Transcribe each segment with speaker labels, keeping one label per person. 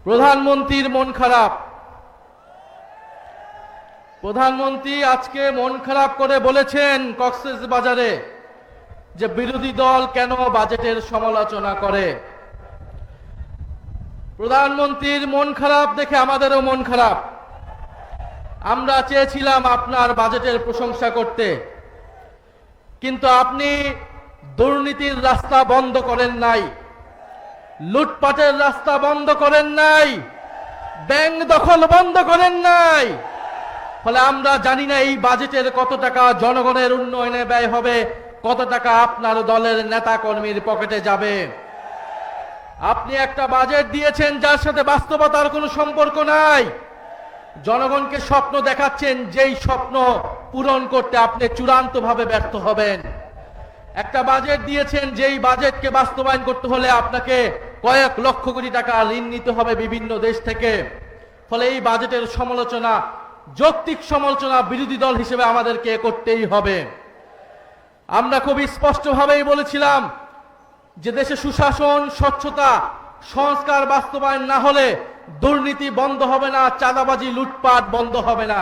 Speaker 1: প্রধানমন্ত্রীর মন খারাপ। প্রধানমন্ত্রী আজকে মন খারাপ করে বলেছেন কক্সবাজারে যে বিরোধী দল কেন বাজেটের সমালোচনা করে। প্রধানমন্ত্রীর মন খারাপ দেখে আমাদেরও মন খারাপ। আমরা চেয়েছিলাম আপনার বাজেটের প্রশংসা করতে, কিন্তু আপনি দুর্নীতির রাস্তা বন্ধ করেন নাই, লুটপাটের রাস্তা বন্ধ করেন নাই, ব্যাংক দখল বন্ধ করেন নাই। ফলে আমরা জানি না এই বাজেটের কত টাকা জনগণের উন্নয়নে ব্যয় হবে, কত টাকা আপনার দলের নেতা কর্মীর পকেটে যাবে। আপনি একটা বাজেট দিয়েছেন যার সাথে বাস্তবতার কোনো সম্পর্ক নাই। জনগণকে স্বপ্ন দেখাচ্ছেন, যেই স্বপ্ন পূরণ করতে আপনি চূড়ান্তভাবে ব্যর্থ হবেন। একটা বাজেট দিয়েছেন যেই বাজেটকে বাস্তবায়ন করতে হলে আপনাকে কয়েক লক্ষ কোটি টাকা ঋণ নিতে হবে বিভিন্ন দেশ থেকে। ফলে এই বাজেটের সমালোচনা, যৌক্তিক সমালোচনা বিরোধী দল হিসেবে আমাদেরকে করতেই হবে। আমরা খুব স্পষ্টভাবেই বলেছিলাম যে দেশে সুশাসন, স্বচ্ছতা, সংস্কার বাস্তবায়ন না হলে দুর্নীতি বন্ধ হবে না, চাঁদাবাজি, লুটপাট বন্ধ হবে না।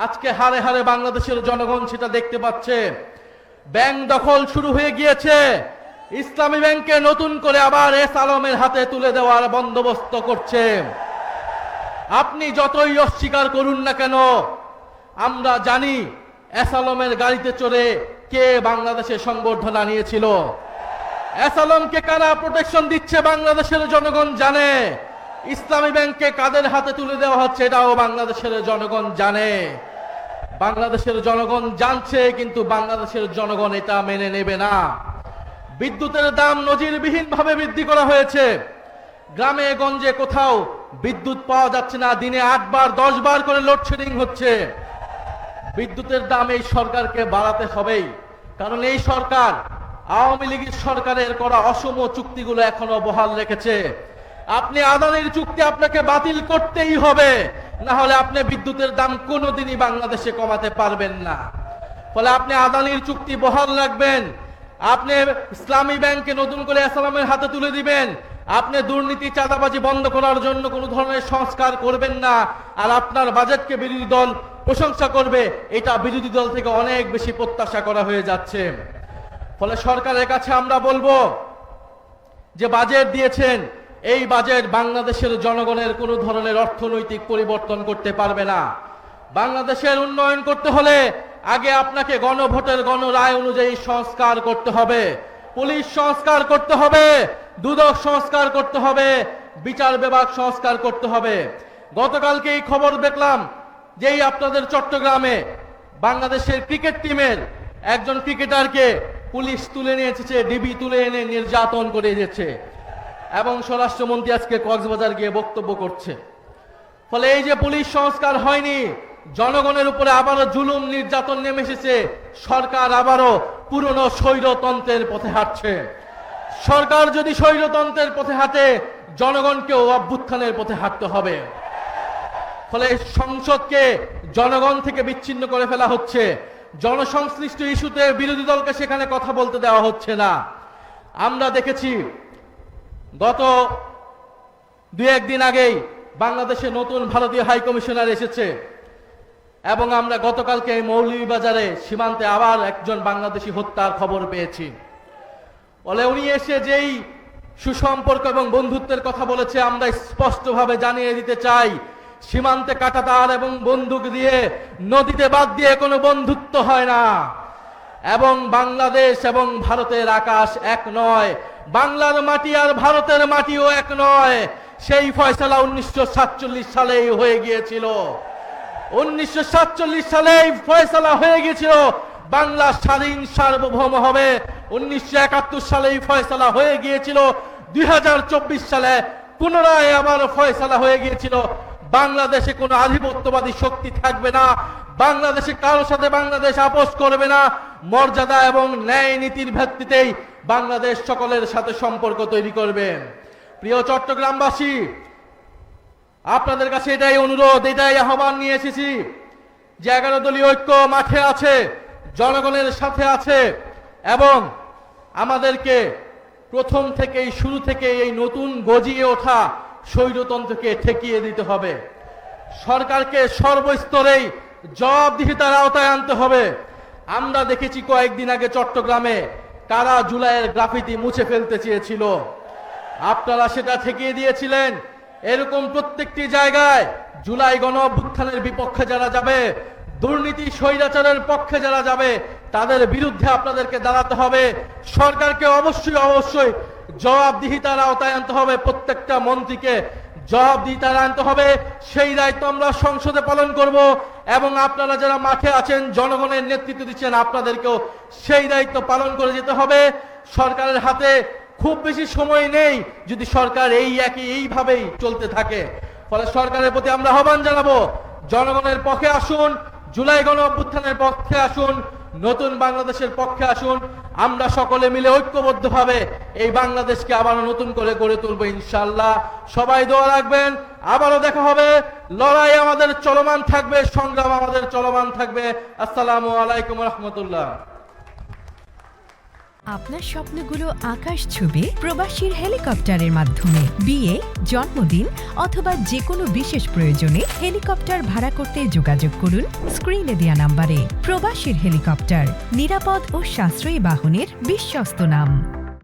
Speaker 1: আজকে হারে হারে বাংলাদেশের জনগণ সেটা দেখতে পাচ্ছে। ব্যাংক দখল শুরু হয়ে গিয়েছে। ইসলামী ব্যাংকে নতুন করে আবার এস আলমের হাতে তুলে দেওয়ার বন্দোবস্ত করছে। আপনি যতই অস্বীকার করুন না কেন, আমরা জানি এস আলমের গাড়িতে চড়ে কে বাংলাদেশে সংবর্ধনা নিয়েছিল। এস আলমকে কারা প্রোটেকশন দিচ্ছে বাংলাদেশের জনগণ জানে। ইসলামী ব্যাংককে কাদের হাতে তুলে দেওয়া হচ্ছে এটাও বাংলাদেশের জনগণ জানে। বাংলাদেশের জনগণ জানছে, কিন্তু বাংলাদেশের জনগণ এটা মেনে নেবে না। বিদ্যুতের দাম নজিরবিহীন ভাবে বৃদ্ধি করা হয়েছে। গ্রামে গঞ্জে কোথাও বিদ্যুৎ পাওয়া যাচ্ছে না, দিনে 8 বার 10 বার করে লোডশেডিং হচ্ছে। বিদ্যুতের দাম এই সরকারকে বাড়াতে হবেই, কারণ এই সরকার আওয়ামী লীগের সরকারের করা অসম চুক্তিগুলো এখনো বহাল রেখেছে। আপনি আদানির চুক্তি আপনাকে বাতিল করতেই হবে, না হলে আপনি বিদ্যুতের দাম কোনোদিনই বাংলাদেশে কমাতে পারবেন না। ফলে আপনি আদানির চুক্তি বহাল রাখবেন, আপনি ইসলামী ব্যাংকে নতুন করে ইসলামের হাতে তুলে দিবেন, আপনি দুর্নীতি, চাঁদাবাজি বন্ধ করার জন্য কোনো ধরনের সংস্কার করবেন না। আর আপনার বাজেটকে বিরোধী দল প্রশংসা করবে, এটা বিরোধী দল থেকে অনেক বেশি প্রত্যাশা করা হয়ে যাচ্ছে। ফলে সরকারের কাছে আমরা বলবো যে বাজেট দিয়েছেন, এই বাজেট বাংলাদেশের জনগণের কোনো ধরনের অর্থনৈতিক পরিবর্তন করতে পারবে না। বাংলাদেশের উন্নয়ন করতে হলে আগে আপনাকে গণভোটের গণরায় অনুযায়ী সংস্কার করতে হবে, পুলিশ সংস্কার করতে হবে, দুদক সংস্কার করতে হবে, বিচার বিভাগ সংস্কার করতে হবে। গতকালকে এই খবর দেখলাম যেই আপনাদের চট্টগ্রামে বাংলাদেশের ক্রিকেট টিমের একজন ক্রিকেটারকে পুলিশ তুলে নিয়ে এসেছে, ডিবি তুলে এনে নির্যাতন করে দিয়েছে, এবং স্বরাষ্ট্রমন্ত্রী আজকে কক্সবাজার গিয়ে বক্তব্য করছে। ফলে এই যে পুলিশ সংস্কার হয়নি, জনগণের উপরে আবারও জুলুম নির্যাতন নেমে এসেছে। সরকার আবারও পুরনো স্বৈরতন্ত্রের পথে হাঁটছে। সরকার যদি স্বৈরতন্ত্রের পথে হাঁটে, জনগণকেও অভ্যুত্থানের পথে হাঁটতে হবে। ফলে সংসদকে জনগণ থেকে বিচ্ছিন্ন করে ফেলা হচ্ছে। জনসংশ্লিষ্ট ইস্যুতে বিরোধী দলকে সেখানে কথা বলতে দেওয়া হচ্ছে না। আমরা দেখেছি গত 2-1 দিন আগেই বাংলাদেশে নতুন ভারতীয় হাই কমিশনার এসেছে, এবং আমরা গতকালকে মৌলভীবাজারে সীমান্তে আবার একজন বাংলাদেশি হত্যার খবর পেয়েছি। বলে উনি এসে যেই সুসম্পর্ক এবং বন্ধুত্বের কথা বলেছে, আমরা স্পষ্টভাবে জানিয়ে দিতে চাই, সীমান্তে কাঁটাতার এবং বন্দুক দিয়ে, নদীতে বাদ দিয়ে কোনো বন্ধুত্ব হয় না। এবং বাংলাদেশ এবং ভারতের আকাশ এক নয়, বাংলার মাটি আর ভারতের মাটিও এক নয়। সেই ফয়সালা 1947 সালেই হয়ে গিয়েছিল। 1947 সালেই ফয়সালা হয়ে গিয়েছিল বাংলা স্বাধীন সার্বভৌম হবে। 1971 সালেই ফয়সালা হয়ে গিয়েছিল। 2024 সালে পুনরায় আবার ফয়সালা হয়ে গিয়েছিল বাংলাদেশে কোনো আধিপত্যবাদী শক্তি থাকবে না, বাংলাদেশে কারোর সাথে বাংলাদেশ আপোষ করবে না। মর্যাদা এবং ন্যায় নীতির ভিত্তিতেই বাংলাদেশ সকলের সাথে সম্পর্ক তৈরি করবে। প্রিয় চট্টগ্রামবাসী, আপনাদের কাছে এটাই অনুরোধ, এটাই আহ্বান নিয়ে এসেছি যে 11 দলীয় ঐক্য মাঠে আছে, জনগণের সাথে আছে, এবং আমাদেরকে প্রথম থেকেই, শুরু থেকে এই নতুন গজিয়ে ওঠা স্বৈরতন্ত্রকে ঠেকিয়ে দিতে হবে। সরকারকে সর্বস্তরেই জবাবদিহিতার আওতায় আনতে হবে। আমরা দেখেছি কয়েকদিন আগে চট্টগ্রামে কারা জুলাইয়ের গ্রাফিতি মুছে ফেলতে চেয়েছিল, আপনারা সেটা ঠেকিয়ে দিয়েছিলেন। এরকম প্রত্যেকটি জায়গায় জুলাই গণ অভ্যুত্থানের বিপক্ষে যারা যাবে, দুর্নীতি স্বৈরাচারের পক্ষে যারা যাবে, তাদের বিরুদ্ধে আপনাদেরকে দাঁড়াতে হবে। সরকারকে অবশ্যই জবাবদিহিতার আওতায় আনতে হবে। প্রত্যেকটা মন্ত্রীকে জবাবদিহিতার আনতে হবে। সেই দায়িত্ব আমরা সংসদে পালন করব এবং আপনারা যারা মাঠে আছেন, জনগণের নেতৃত্ব দিচ্ছেন, আপনাদেরকেও সেই দায়িত্ব পালন করে যেতে হবে। সরকারের হাতে খুব বেশি সময় নেই যদি সরকার এইভাবেই চলতে থাকে। ফলে সরকারের প্রতি আমরা আহ্বান জানাবো, জনগণের পক্ষে আসুন, জুলাই গণ অভ্যুত্থানের পক্ষে আসুন, নতুন বাংলাদেশের পক্ষে আসুন। আমরা সকলে মিলে ঐক্যবদ্ধভাবে এই বাংলাদেশকে আবারও নতুন করে গড়ে তুলবো ইনশাআল্লাহ। সবাই দোয়া রাখবেন। আবারও দেখা হবে। লড়াই আমাদের চলমান থাকবে, সংগ্রাম আমাদের চলমান থাকবে। আসসালামু আলাইকুম রহমতুল্লাহ।
Speaker 2: আপনার স্বপ্নগুলো আকাশ ছুবে প্রবাসীর হেলিকপ্টারের মাধ্যমে। বিয়ে, জন্মদিন অথবা যে কোনো বিশেষ প্রয়োজনে হেলিকপ্টার ভাড়া করতে যোগাযোগ করুন স্ক্রিনে দেয়া নাম্বারে। প্রবাসীর হেলিকপ্টার, নিরাপদ ও সাশ্রয়ী বাহনের বিশ্বস্ত নাম।